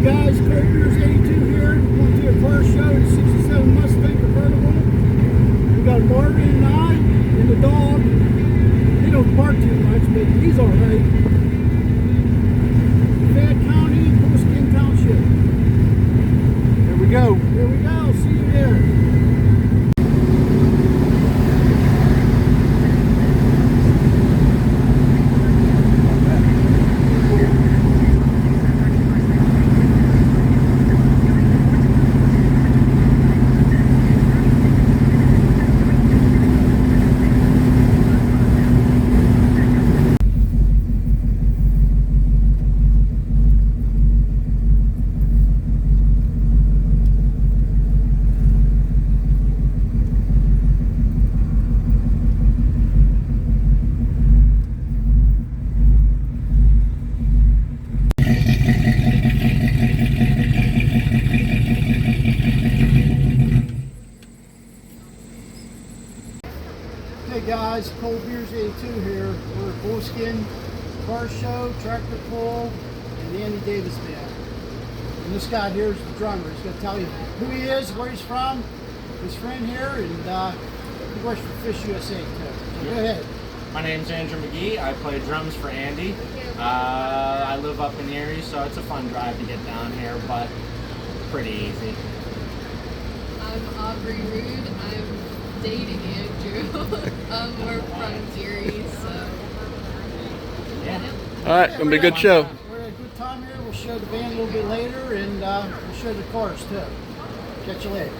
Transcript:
guys, Copiers 82 here. Going to a car show, the 67 Mustang convertible. We got Marvin and I and the dog. He don't bark too much, but he's alright. Fayette County, Bullskin Township. There we go. There we go. See you there. Hey guys, Cold Beers 82 here. We're at Bullskin Car Show, Tractor Pull, and the Andy Davis Band. And this guy here is the drummer. He's going to tell you who he is, where he's from, his friend here, and he works for Fish USA too. So go ahead. My name's Andrew McGee. I play drums for Andy. I live up in Erie, so it's a fun drive to get down here, but pretty easy. I'm Aubrey Rude. I'm dating Andrew. We're from Erie, so Yeah. All right, gonna be a good show. We're at a good time here. We'll show the band a little bit later, and we'll show the cars too. Catch you later.